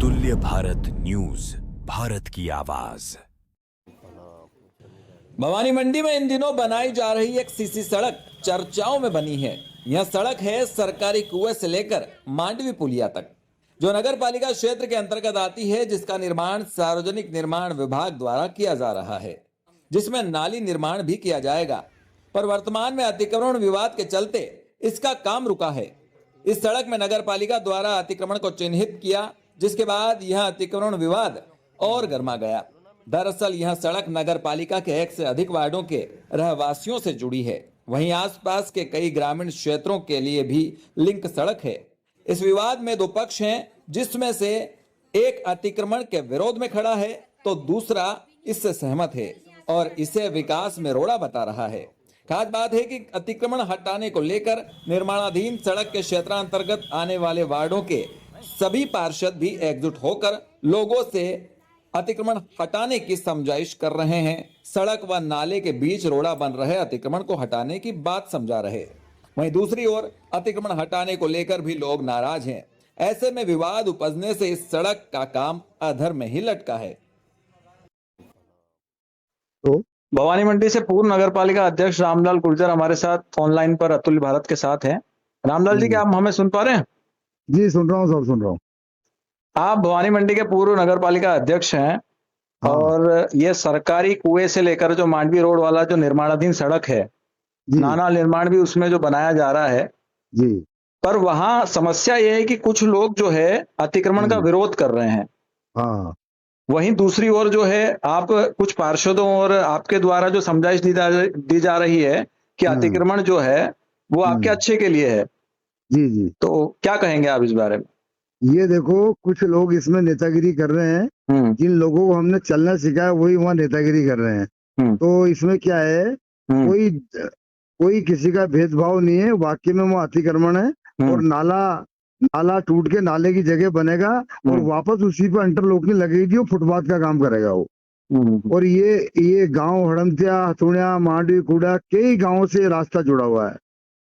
अतुल्य भारत न्यूज, भारत की आवाज। भवानी मंडी में इन दिनों बनाई जा रही एक सीसी सड़क चर्चाओं में बनी है। यह सड़क है सरकारी कुएं से लेकर मांडवी पुलिया तक, जो नगर पालिका क्षेत्र के अंतर्गत आती है, जिसका निर्माण सार्वजनिक निर्माण विभाग द्वारा किया जा रहा है, जिसमें नाली निर्माण भी किया जाएगा। पर वर्तमान में अतिक्रमण विवाद के चलते इसका काम रुका है। इस सड़क में नगर पालिका द्वारा अतिक्रमण को चिन्हित किया, जिसके बाद यह अतिक्रमण विवाद और गर्मा गया। दरअसल यह सड़क नगर पालिका के 1 से अधिक वार्डों के रहवासियों से जुड़ी है। वहीं आसपास के कई ग्रामीण क्षेत्रों के लिए भी लिंक सड़क है। इस विवाद में 2 पक्ष हैं, जिसमें से एक अतिक्रमण के विरोध में खड़ा है तो दूसरा इससे सहमत है और इसे विकास में रोड़ा बता रहा है। खास बात है कि अतिक्रमण हटाने को लेकर निर्माणाधीन सड़क के क्षेत्रांतर्गत आने वाले वार्डों के सभी पार्षद भी एकजुट होकर लोगों से अतिक्रमण हटाने की समझाइश कर रहे हैं। सड़क व नाले के बीच रोड़ा बन रहे अतिक्रमण को हटाने की बात समझा रहे। वहीं दूसरी ओर अतिक्रमण हटाने को लेकर भी लोग नाराज हैं। ऐसे में विवाद उपजने से इस सड़क का काम अधर में ही लटका है। तो भवानी मंडी से पूर्व नगर पालिका अध्यक्ष रामलाल गुर्जर हमारे साथ ऑनलाइन पर अतुल्य भारत के साथ हैं। रामलाल जी, क्या आप हमें सुन पा रहे हैं? जी सुन रहा हूँ सर, सुन रहा हूँ। आप भवानी मंडी के पूर्व नगर पालिका अध्यक्ष हैं। हाँ। और ये सरकारी कुएं से लेकर जो मांडवी रोड वाला जो निर्माणाधीन सड़क है, जी नाला निर्माण भी उसमें जो बनाया जा रहा है, जी पर वहां समस्या ये है कि कुछ लोग जो है अतिक्रमण का विरोध कर रहे हैं। हाँ वहीं दूसरी ओर जो है, आप कुछ पार्षदों और आपके द्वारा जो समझाइश दी जा रही है कि अतिक्रमण जो है वो आपके अच्छे के लिए है। जी जी। तो क्या कहेंगे आप इस बारे में? ये देखो, कुछ लोग इसमें नेतागिरी कर रहे हैं। जिन लोगों को हमने चलना सिखाया वही वहाँ नेतागिरी कर रहे हैं। तो इसमें क्या है, कोई किसी का भेदभाव नहीं है। वाकई में वो अतिक्रमण है और नाला टूट के नाले की जगह बनेगा और वापस उसी पर इंटरलॉकिंग लगेगी, वो फुटपाथ का काम करेगा वो। और ये गांव हड़मतिया, हथुड़िया, मांडवी, कूड़ा, कई गांवों से रास्ता जुड़ा हुआ है।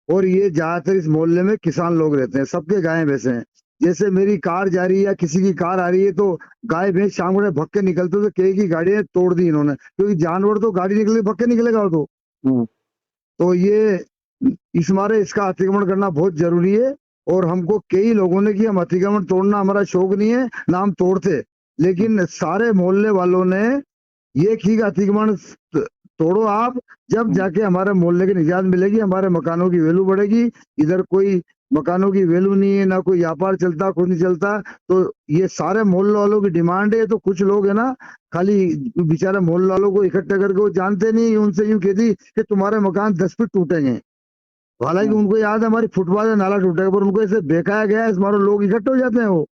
और ये ज्यादातर इस मोहल्ले में किसान लोग रहते हैं, सबके गाय भैंसे हैं। जैसे मेरी कार जा रही है या किसी की कार आ रही है तो गाय भैंस शाम को भक्के निकलते तो कई की गाड़ी तोड़ दी इन्होंने, क्योंकि जानवर तो गाड़ी निकले भक्के निकलेगा तो ये इस मारे इसका अतिक्रमण करना बहुत जरूरी है। और हमको कई लोगों ने कि हम अतिक्रमण तोड़ना हमारा शौक नहीं है ना, हम तोड़ते, लेकिन सारे मोहल्ले वालों ने ये की अतिक्रमण तोड़ो आप, जब जाके हमारे मोहल्ले की निजात मिलेगी, हमारे मकानों की वैल्यू बढ़ेगी। इधर कोई मकानों की वैल्यू नहीं है, ना कोई व्यापार चलता, कुछ नहीं चलता। तो ये सारे मोहल्ले वालों की डिमांड है। तो कुछ लोग है ना, खाली बेचारे मोहल्ले वालों को इकट्ठे करके, वो जानते नहीं, उनसे यूं कहती कि तुम्हारे मकान 10 फीट टूटेंगे। हालांकि उनको याद है हमारी फुटपाथ है, नाला टूटेगा, पर उनको ऐसे बेकाया गया है, इस मारो लोग इकट्ठे हो जाते हैं। वो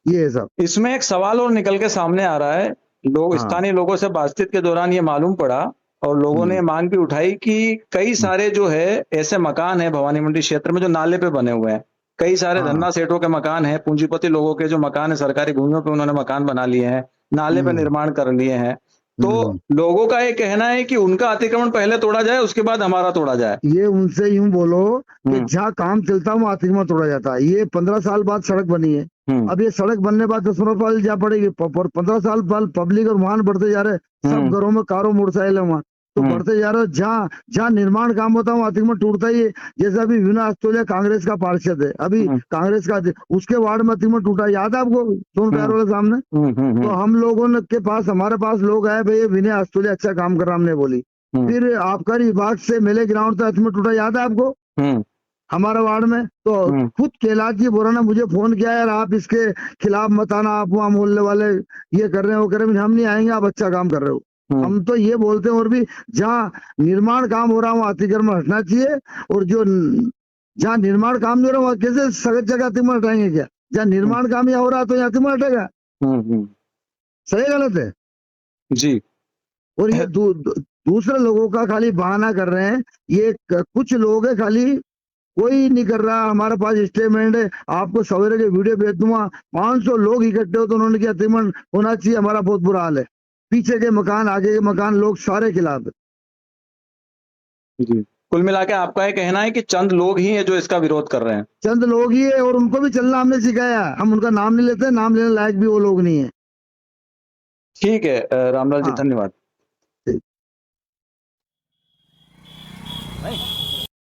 ये सब इसमें एक सवाल और निकल के सामने आ रहा है। स्थानीय लोगों से बातचीत के दौरान ये मालूम पड़ा और लोगों ने मांग भी उठाई कि कई सारे जो है ऐसे मकान है भवानी मंडी क्षेत्र में जो नाले पे बने हुए हैं। कई सारे धन्ना सेठों के मकान है, पूंजीपति लोगों के जो मकान है, सरकारी भूमियों पे उन्होंने मकान बना लिए हैं, नाले पे निर्माण कर लिए हैं। तो लोगों का ये कहना है कि उनका अतिक्रमण पहले तोड़ा जाए, उसके बाद हमारा तोड़ा जाए। ये उनसे यूं बोलो कि जहाँ काम चलता है वहाँ अतिक्रमण तोड़ा जाता है। ये 15 साल बाद सड़क बनी है। अब ये सड़क बनने बाद 10 साल जा पड़ेगी, 15 साल बाद पब्लिक और वाहन बढ़ते जा रहे, सब घरों में कारों मोटरसाइकिल है वहाँ, तो बढ़ते जा रहे। जहाँ निर्माण काम होता है वहाँ अतिक्रमण टूटता ही है। जैसे अभी विनय अस्तोलिया कांग्रेस का पार्षद है, अभी कांग्रेस का, उसके वार्ड में अतिक्रमण टूटा, याद है आपको, सोन प्यार वाले सामने। तो हम लोगों ने के पास, हमारे पास लोग आए, भाई विनय अस्तोलिया अच्छा काम कर रहा, हमने बोली। फिर आबकारी विभाग से मिले ग्राउंड तक अतिक्रमण टूटा, याद है आपको, हमारे वार्ड में। तो खुद कैलाश जी बोरा ने मुझे फोन किया, यार आप इसके खिलाफ मत आना, आप वहाँ मोहल्ले वाले ये कर रहे हैं, वो कर रहे हैं, हम नहीं आएंगे, आप अच्छा काम कर रहे हो। हम तो ये बोलते हैं, और भी जहाँ निर्माण काम हो रहा है वहाँ अतिक्रमण हटना चाहिए। और जो जहाँ निर्माण काम नहीं हो रहा वहाँ कैसे सड़क जगह अतिक्रमण हटाएंगे क्या? जहाँ निर्माण काम यहाँ हो रहा है तो यहाँ अतिक्रमण हटेगा? सही गलत है जी। और ये दूसरे लोगों का खाली बहाना कर रहे हैं। ये कुछ लोग है, खाली कोई नहीं कर रहा। हमारे पास स्टेटमेंट है, आपको सवेरे के वीडियो भेज दूंगा। 500 लोग इकट्ठे हो तो उन्होंने किया अतिक्रमण होना चाहिए, हमारा बहुत बुरा हाल है। पीछे के मकान, आगे के मकान, लोग सारे खिलाफ है। जी। कुल मिला के आपका ये कहना है कि चंद लोग ही हैं जो इसका विरोध कर रहे हैं। चंद लोग ही है और उनको भी चलना हमने सिखाया, हम उनका नाम नहीं लेते, नाम लेने लायक भी वो लोग नहीं है। ठीक है रामलाल जी, हाँ। धन्यवाद।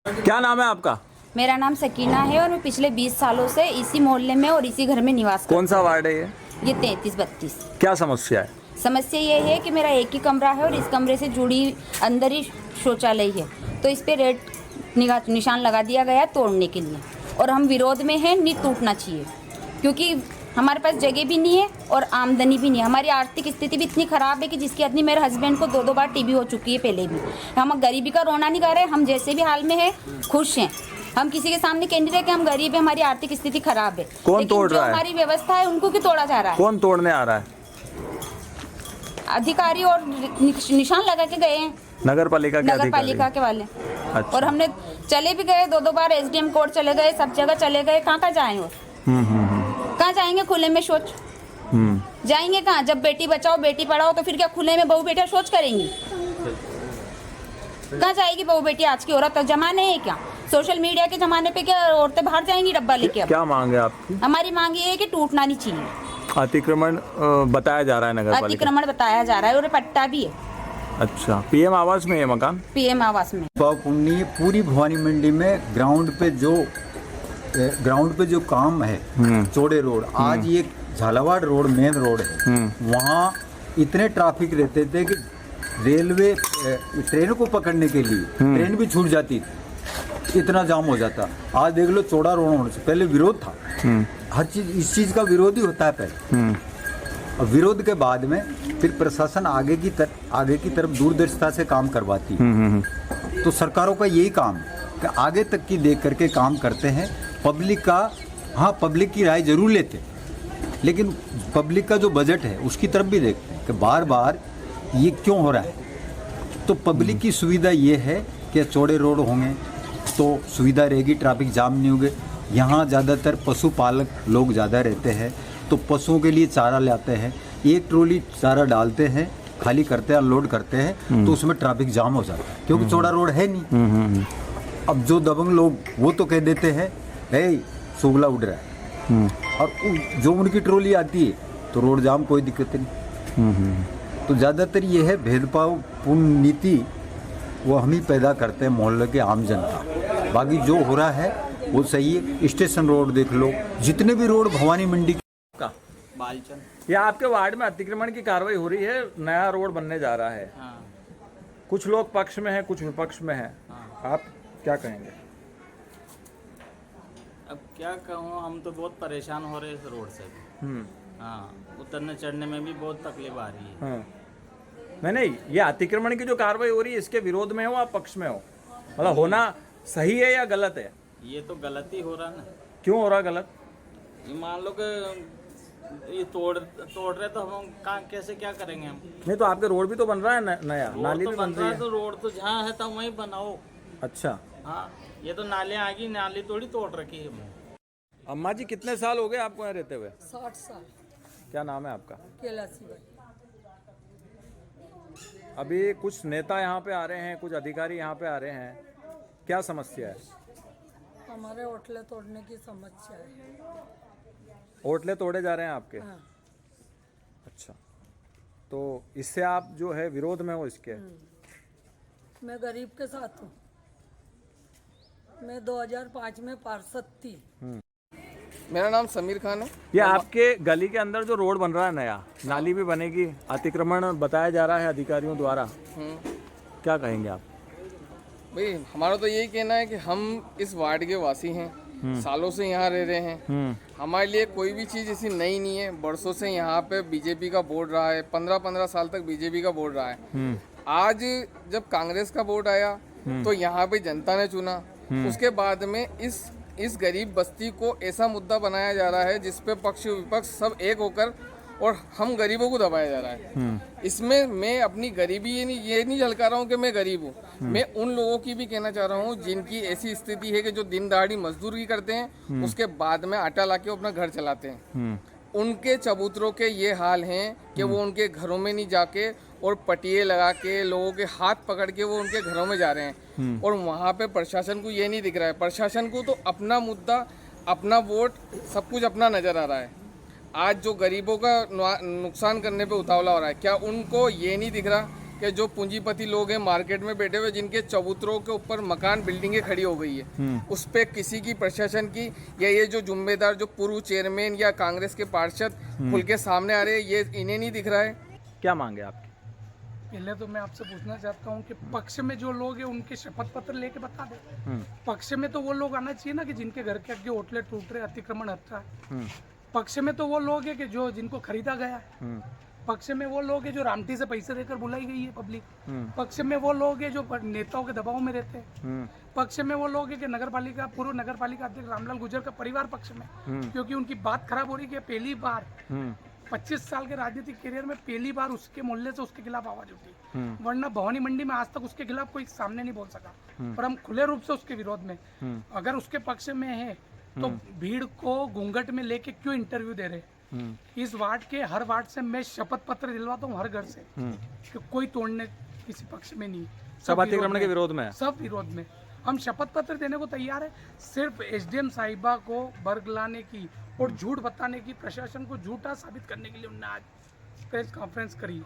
क्या नाम है आपका? मेरा नाम सकीना है और मैं पिछले 20 सालों से इसी मोहल्ले में और इसी घर में निवास करती कौन सा वार्ड है ये? हूँ। ये 33-32। क्या समस्या है? समस्या ये है कि मेरा एक ही कमरा है और इस कमरे से जुड़ी अंदर ही शौचालय है, तो इस पे रेड निशान लगा दिया गया तोड़ने के लिए, और हम विरोध में हैं, नहीं टूटना चाहिए, क्योंकि हमारे पास जगह भी नहीं है और आमदनी भी नहीं है। हमारी आर्थिक स्थिति भी इतनी ख़राब है कि जिसकी आदमी मेरे हस्बैंड को 2-2 बार टीबी हो चुकी है पहले भी। हम गरीबी का रोना नहीं गा रहे, हम जैसे भी हाल में है खुश हैं। हम किसी के सामने कह नहीं रहे कि हम गरीब है, हमारी आर्थिक स्थिति खराब है। कौन तोड़ रहा है? हमारी व्यवस्था है उनको क्यों तोड़ा जा रहा है? कौन तोड़ने आ रहा है? अधिकारी और निशान लगा के गए हैं नगर पालिका के नगर पालिका के वाले। अच्छा। और हमने चले भी गए 2-2 बार, SDM कोर्ट चले गए, सब जगह चले गए, कहाँ जाएं? और कहाँ जाएंगे खुले में शौच? जाएंगे कहाँ? जब बेटी बचाओ बेटी पढ़ाओ तो फिर क्या खुले में बहू बेटा शौच करेंगी? कहाँ जाएगी बहू बेटी? आज की औरत जमाने है क्या? सोशल मीडिया के जमाने पे क्या औरतें बाहर जाएंगी डब्बा लेके? अब क्या मांग है आपकी? हमारी मांग ये है कि टूटना नहीं चाहिए। अतिक्रमण बताया जा रहा है नगर पालिका? अतिक्रमण बताया जा रहा है और पट्टा भी है। अच्छा, PM आवास में है मकान? PM आवास में। पुण्य पूरी भवानी मंडी में ग्राउंड पे जो काम है, चौड़े रोड, आज ये झालावाड़ रोड मेन रोड है, वहाँ इतने ट्रैफिक रहते थे कि रेलवे ट्रेन को पकड़ने के लिए ट्रेन भी छूट जाती थी, इतना जाम हो जाता। आज देख लो चौड़ा रोड होने से पहले विरोध था, हर चीज इस चीज का विरोध ही होता है पहले, और विरोध के बाद में फिर प्रशासन आगे की तरफ दूरदर्शिता से काम करवाती है। तो सरकारों का यही काम है कि आगे तक की देख करके काम करते हैं। पब्लिक की राय जरूर लेते हैं, लेकिन पब्लिक का जो बजट है उसकी तरफ भी देखते हैं कि बार बार ये क्यों हो रहा है। तो पब्लिक की सुविधा ये है कि चौड़े रोड होंगे तो सुविधा रहेगी, ट्रैफिक जाम नहीं होंगे। यहाँ ज़्यादातर पशुपालक लोग ज़्यादा रहते हैं, तो पशुओं के लिए चारा लाते हैं, एक ट्रॉली चारा डालते हैं, खाली करते हैं, अनलोड करते हैं, तो उसमें ट्रैफिक जाम हो जाता है क्योंकि चौड़ा रोड है नहीं। अब जो दबंग लोग वो तो कह देते हैं सुगला उड़ रहा है, और जो उनकी ट्रॉली आती है तो रोड जाम, कोई दिक्कत नहीं। तो ज़्यादातर ये है भेदभावपूर्ण नीति वो हम ही पैदा करते हैं मोहल्ले के आम जनता। बाकी जो हो रहा है वो सही है। स्टेशन रोड देख लो, जितने भी रोड भवानी मंडी का ये आपके वार्ड में अतिक्रमण की कार्रवाई हो रही है, नया रोड बनने जा रहा है। कुछ लोग पक्ष में हैं, कुछ विपक्ष में हैं। आप क्या कहेंगे? अब क्या कहूँ, हम तो बहुत परेशान हो रहे हैं इस रोड से। उतरने चढ़ने में भी बहुत तकलीफ आ रही है। नहीं, ये अतिक्रमण की जो कार्रवाई हो रही है इसके विरोध में हो आप पक्ष में हो? मतलब होना सही है या गलत है? ये तो गलत ही हो रहा ना। क्यों हो रहा गलत? ये मान लो कि ये तोड़ रहे तो हम कहाँ कैसे क्या करेंगे हम? नहीं तो आपके रोड भी तो बन रहा है नया, नाली तो भी बन रही है। तो रोड तो जहाँ है तो वहीं बनाओ। अच्छा। हाँ, ये तो नाले आ गई, नाली थोड़ी तोड़ रखी है हमने। अम्मा जी कितने साल हो गए आपको यहाँ रहते हुए? 60 साल। क्या नाम है आपका? कैलाशी भाई। अभी कुछ नेता यहाँ पे आ रहे हैं, कुछ अधिकारी यहाँ पे आ रहे हैं, क्या समस्या है? हमारे होटले तोड़ने की समस्या है। होटले तोड़े जा रहे हैं आपके? हाँ। अच्छा, तो इससे आप जो है विरोध में हो इसके? मैं गरीब के साथ हूँ। मैं 2005 में पार्षद थी। मेरा नाम समीर खान है। ये आपके गली के अंदर जो रोड बन रहा है नया, नाली भी बनेगी, अतिक्रमण बताया जा रहा है अधिकारियों द्वारा, क्या कहेंगे आप? भाई हमारा तो यही कहना है कि हम इस वार्ड के वासी हैं, सालों से यहाँ रह रहे हैं। हमारे लिए कोई भी चीज़ ऐसी नई नहीं है। बरसों से यहाँ पे बीजेपी का बोर्ड रहा है, 15-15 साल तक बीजेपी का बोर्ड रहा है। आज जब कांग्रेस का बोर्ड आया तो यहाँ पे जनता ने चुना। उसके बाद में इस गरीब बस्ती को ऐसा मुद्दा बनाया जा रहा है जिसपे पक्ष विपक्ष सब एक होकर और हम गरीबों को दबाया जा रहा है। इसमें मैं अपनी गरीबी ये नहीं झलका रहा हूँ कि मैं गरीब हूँ। मैं उन लोगों की भी कहना चाह रहा हूँ जिनकी ऐसी स्थिति है कि जो दिन दहाड़ी मजदूरी करते हैं, उसके बाद में आटा लाके अपना घर चलाते हैं। उनके चबूतरों के ये हाल हैं कि वो उनके घरों में नहीं जाके और पटिए लगा के लोगों के हाथ पकड़ के वो उनके घरों में जा रहे हैं। और वहाँ पे प्रशासन को ये नहीं दिख रहा है। प्रशासन को तो अपना मुद्दा, अपना वोट, सब कुछ अपना नज़र आ रहा है। आज जो गरीबों का नुकसान करने पे उतावला हो रहा है, क्या उनको ये नहीं दिख रहा कि जो पूंजीपति लोग हैं मार्केट में बैठे हुए, जिनके चबूतरों के ऊपर मकान बिल्डिंगें खड़ी हो गई है, उस पर किसी की, प्रशासन की या ये जो जिम्मेदार जो पूर्व चेयरमैन या कांग्रेस के पार्षद खुल के सामने आ रहे हैं, ये इन्हें नहीं दिख रहा है? क्या मांगे आपकी? पहले तो मैं आपसे पूछना चाहता हूँ कि पक्ष में जो लोग हैं उनके शपथ पत्र लेके बता दे। पक्ष में तो वो लोग आना चाहिए ना कि जिनके घर के आगे होटलें टूट रहे, अतिक्रमण हटता है। पक्ष में तो वो लोग हैं कि जो जिनको खरीदा गया है। पक्ष में वो लोग हैं जो रामटी से पैसे देकर बुलाई गई है पब्लिक। पक्ष में वो लोग हैं जो नेताओं के दबाव में रहते हैं। पक्ष में वो लोग हैं कि नगरपालिका, पूर्व नगरपालिका अध्यक्ष रामलाल गुर्जर का परिवार पक्ष में, क्योंकि उनकी बात खराब हो रही है। पहली बार 25 साल के राजनीतिक करियर में पहली बार उसके मोहल्ले से उसके खिलाफ आवाज उठी, वरना भवानी मंडी में आज तक उसके खिलाफ कोई सामने नहीं बोल सका। और हम खुले रूप से उसके विरोध में, अगर उसके पक्ष में है तो भीड़ को घूंघट में लेके क्यों इंटरव्यू दे रहे? इस वार्ड के हर वार्ड से मैं शपथ पत्र दिलवाता हूँ हर घर से कि कोई तोड़ने किसी पक्ष में नहीं, सब अतिक्रमण के विरोध में, सब विरोध में। हम शपथ पत्र देने को तैयार है। सिर्फ एसडीएम साहिबा को बरगलाने की और झूठ बताने की, प्रशासन को झूठा साबित करने के लिए उन्होंने आज प्रेस कॉन्फ्रेंस करी।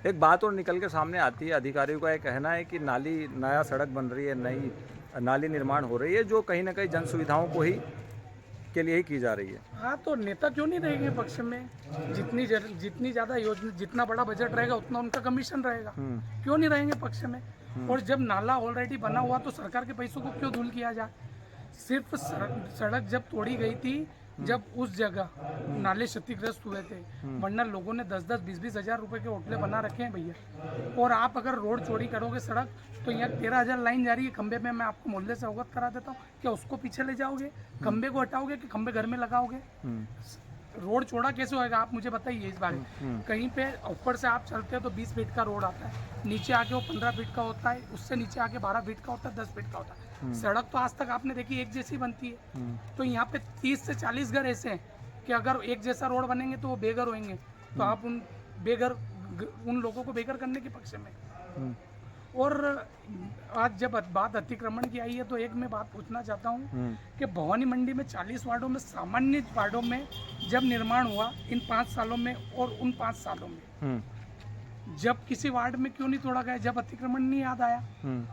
एक बात और निकल के सामने आती है, अधिकारियों का ये कहना है कि नाली, नया सड़क बन रही है, नई नाली निर्माण हो रही है, जो कहीं ना कहीं जन सुविधाओं को ही के लिए ही की जा रही है। हाँ, तो नेता क्यों नहीं रहेंगे पक्ष में? जितनी ज़्यादा योजना, जितना बड़ा बजट रहेगा उतना उनका कमीशन रहेगा। क्यों नहीं रहेंगे पक्ष में? और जब नाला ऑलरेडी बना हुआ तो सरकार के पैसों को क्यों धूल किया जाए? सिर्फ सड़क जब तोड़ी गई थी, जब उस जगह नाले क्षतिग्रस्त हुए थे, वरना लोगों ने 10-10, 20-20 हज़ार रुपए के होटले बना रखे हैं भैया। और आप अगर रोड चौड़ी करोगे सड़क, तो यहाँ 13,000 लाइन जा रही है खंबे में। मैं आपको मोहल्ले से अवगत करा देता हूँ। क्या उसको पीछे ले जाओगे? खंबे को हटाओगे कि खंबे घर में लगाओगे? रोड चौड़ा कैसे होएगा आप मुझे बताइए इस बारे में। कहीं पे ऊपर से आप चलते हो तो 20 फीट का रोड आता है, नीचे आके वो 15 फीट का होता है, उससे नीचे आके 12 फीट का होता है, 10 फीट का होता है। सड़क तो आज तक आपने देखी एक जैसी बनती है। तो यहाँ पे 30 से 40 घर ऐसे हैं कि अगर एक जैसा रोड बनेंगे तो वो बेघर होंगे। तो आप उन लोगों को बेघर करने के पक्ष में। और आज जब बात अतिक्रमण की आई है तो एक मैं बात पूछना चाहता हूँ कि भवानी मंडी में 40 वार्डों में, सामान्य वार्डों में जब निर्माण हुआ इन 5 सालों में और उन 5 सालों में, जब किसी वार्ड में क्यों नहीं तोड़ा गया? जब अतिक्रमण नहीं याद आया,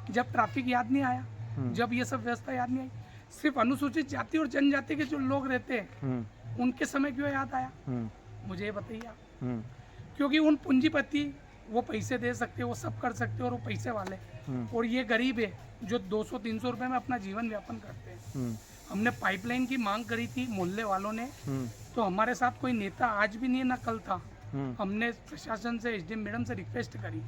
जब ट्रैफिक याद नहीं आया, जब ये सब व्यवस्था याद नहीं आई। सिर्फ अनुसूचित जाति और जनजाति के जो लोग रहते हैं उनके समय क्यों याद आया? मुझे ये बताइए आप। क्योंकि उन पूंजीपति वो पैसे दे सकते, वो सब कर सकते और वो पैसे वाले, और ये गरीब है जो 200-300 रुपए में अपना जीवन यापन करते हैं। हमने पाइपलाइन की मांग करी थी मोहल्ले वालों ने, तो हमारे साथ कोई नेता आज भी नहीं है, ना कल था। हमने प्रशासन से, एसडीएम मैडम से रिक्वेस्ट करी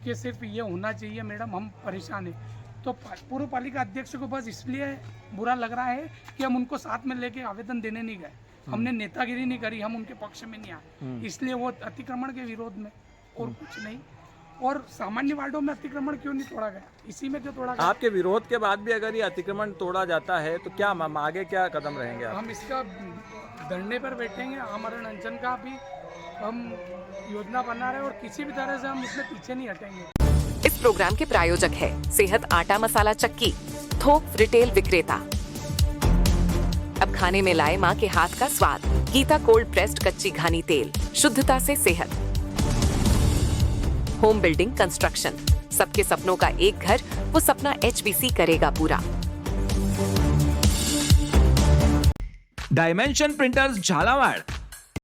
कि सिर्फ ये होना चाहिए मैडम, हम परेशान हैं। तो पूर्व पालिका अध्यक्ष को बस इसलिए बुरा लग रहा है कि हम उनको साथ में लेके आवेदन देने नहीं गए, हमने नेतागिरी नहीं करी, हम उनके पक्ष में नहीं आए, इसलिए वो अतिक्रमण के विरोध में, और कुछ नहीं। और सामान्य वार्डों में अतिक्रमण क्यों नहीं तोड़ा गया? इसी में क्यों तोड़ा गया? आपके विरोध के बाद भी अगर ये अतिक्रमण तोड़ा जाता है तो क्या आगे क्या कदम रहेंगे? हम इसका धरने पर बैठेंगे, आमरण अनशन का भी हम योजना बना रहे हैं और किसी भी तरह से हम इसमें पीछे नहीं हटेंगे। इस प्रोग्राम के प्रायोजक है सेहत आटा मसाला चक्की, थोक रिटेल विक्रेता। अब खाने में लाए माँ के हाथ का स्वाद। गीता कोल्ड प्रेस्ड कच्ची घानी तेल, शुद्धता से सेहत। होम बिल्डिंग कंस्ट्रक्शन, सबके सपनों का एक घर, वो सपना HBC करेगा पूरा। Dimension printers Jhalawar,